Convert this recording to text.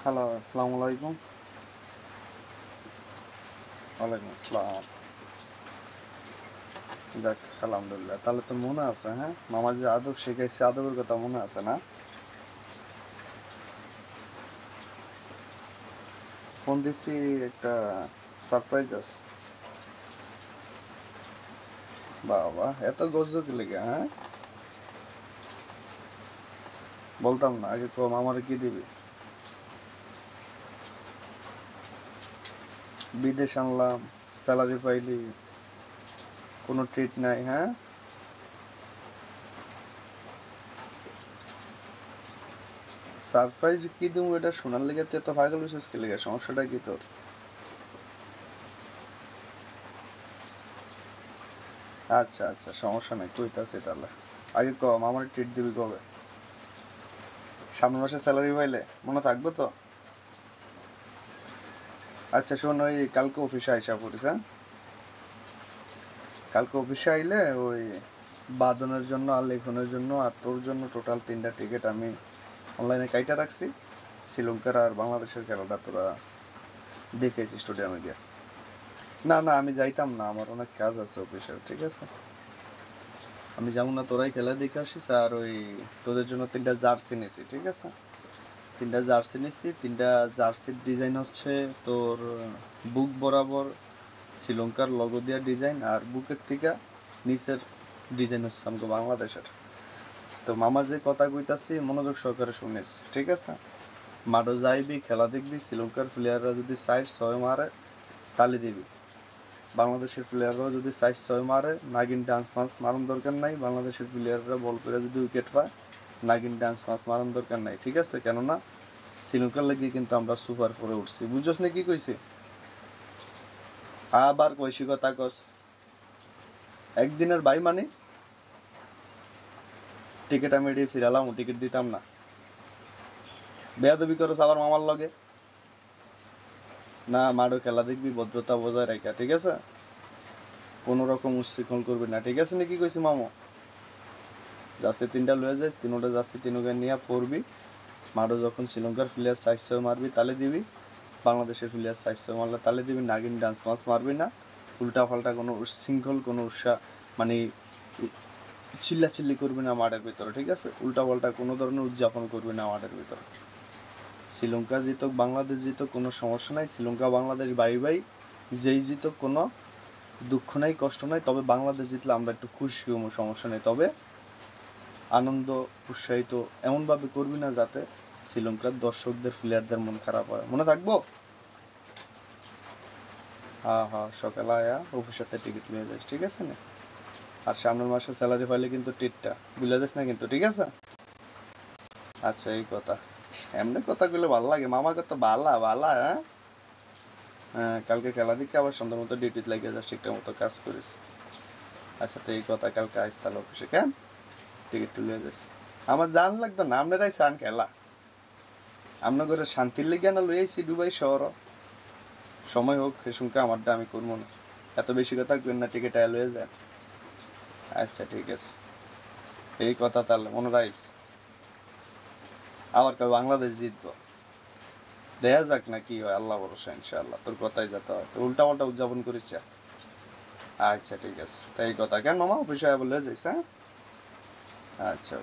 Hello, আসসালামু আলাইকুম। ওয়ালাইকুম আসসালাম। যাক, আলহামদুলিল্লাহ। তাহলে তো মনে আছে, হ্যাঁ, মামা যে আদব শিখাইছে, আদবের কথা মনে আছে না? ফোন দিছি, একটা সারপ্রাইজ আছে। বাবা, এত গজব লেগে, হ্যাঁ? বলতাম না, আগে কম আমার কি দিবি? বিদেশ আনলাম, স্যালারি পাইলি, কোনো ট্রিট নাই, হ্যাঁ? সারপ্রাইজ কি দিব এটা শোনার লেগে তুই এত পাগল হইছিস কি লেগে? সমস্যাটা কি তোর? আচ্ছা আচ্ছা, সমস্যা নাই, কইতাছি তাহলে। আগে কম আমার ট্রিট দিবি কবে? সামনের মাসে স্যালারি পাইলে মনে থাকবে তো? আচ্ছা শোন, ওই কালকে অফিসে আইসা পড়িস, হ্যাঁ? কালকে অফিসে আইলে ওই বাদনের জন্য আর লেখনের জন্য আর তোর জন্য টোটাল 3টা টিকিট আমি অনলাইনে কাইটা রাখছি। শ্রীলঙ্কার আর বাংলাদেশের খেলাটা তোরা দেখেছি স্টেডিয়ামে গিয়ে। না না, আমি যাইতাম না, আমার অনেক কাজ আছে অফিসের, ঠিক আছে? আমি যেমন না, তোরাই খেলা দেখে আসিস। আর ওই তোদের জন্য 3টা জার্সি নিছি, ঠিক আছে? 3টা জার্সি নিছি। 3টা জার্সির ডিজাইন হচ্ছে তোর বুক বরাবর শ্রীলঙ্কার লগো দিয়া ডিজাইন, আর বুকের থেকে নিচের ডিজাইন হচ্ছে আমাকে বাংলাদেশের। তো মামা যে কথা কইতাছি মনোযোগ সহকারে শুনিস, ঠিক আছে? মাঠে যাইবি, খেলা দেখবি, শ্রীলঙ্কার প্লেয়াররা যদি 4-6 মারে তালি দিবি। বাংলাদেশের প্লেয়াররাও যদি 4-6 মারে, নাগিন ডান্স মাস মারার দরকার নাই। বাংলাদেশের প্লেয়াররা বল করে যদি উইকেট পায়, নাগিন ডান্স মাস মারার দরকার নাই, ঠিক আছে? কেননা শ্রীলঙ্কার লেগে কিন্তু আমরা সুপার ফোরে উঠছি, বুঝছস না কি কইছি? আবার কইছি কথা কস। একদিনের বাই মানে টিকিট আমি এটি ছিড়ালাম, টিকিট দিতাম না। বেয়াদবি করস আবার মামার লগে। না, মাঠে খেলা দেখবি ভদ্রতা বজায় রাখা, ঠিক আছে? কোনো রকম উচ্ছৃঙ্খল করবি না, ঠিক আছে? নাকি কইছি মামো? যাচ্ছে 3টা লয়ে যায়, 3টা যাচ্ছে, 3কে নিয়ে পড়বি। মাঠে যখন শ্রীলঙ্কার প্লেয়ার 4-6 মারবি তালে দিবি, বাংলাদেশের প্লেয়ার 4-6 মারলে তালে দিবি। নাগিন ডান্স মাস মারবি না। উল্টা পাল্টা কোনো উচ্ছৃঙ্খল কোনো মানে চিল্লাচিল্লি করবি না মাঠের ভিতরে, ঠিক আছে? উল্টা পাল্টা কোনো ধরনের উদযাপন করবি না মাঠের ভিতরে। শ্রীলঙ্কা জিতক বাংলাদেশ জিতক কোনো সমস্যা নাই, শ্রীলঙ্কা বাংলাদেশ বাই বাই। যেই জিতক কোনো দুঃখ নাই, কষ্ট নাই। তবে বাংলাদেশ জিতলে আমরা একটু খুশি হবো, সমস্যা নেই। তবে আনন্দ উৎসাহিত এমনভাবে করবি না যাতে শ্রীলঙ্কার দর্শকদের প্লেয়ারদের মন খারাপ হয়, মনে থাকবো? হ্যাঁ হ্যাঁ, সকালে আয়া অফিসের টিকিট নিয়ে যাস, ঠিক আছে না? আর সামনের মাসে স্যালারি পাইলে কিন্তু টিটটা বুঝলে যাস না কিন্তু, ঠিক আছে? আচ্ছা, এই কথা। এমনি কথা গুলো ভালো লাগে, মামা কত বালা বালা, হ্যাঁ? হ্যাঁ, কালকে খেলা দিকে আবার সন্ধ্যার মতো ডিউটিতে লাগিয়ে যাস, ঠিকঠাক মতো কাজ করিস। আচ্ছা, তো এই কথা, কালকে আইস তাহলে অফিসে, কেন? টিকিট তুলে যাস। আমার জান লাগতো না, আপনারাই চান খেলা। আপনার ঘরে শান্তির লেগে না লই আইসি দুবাই শহর। সময় হোক সেসুমকে আমারটা আমি করবো না। এত বেশি কথা কেন না, টিকিট আয় লয়ে যান। আচ্ছা ঠিক আছে, এই কথা তাহলে মনে রাখিস। আবার কবে বাংলাদেশ জিতবো, দেখা যাক না কি হয়, আল্লাহ ভরসা, ইনশাআল্লাহ। তোর কথাই যেতে হয়, তো উল্টা পাল্টা উদযাপন করিস। আচ্ছা ঠিক আছে, তাই এই কথা। কেন মামা অফিসে বলে যাইস, হ্যাঁ? আচ্ছা।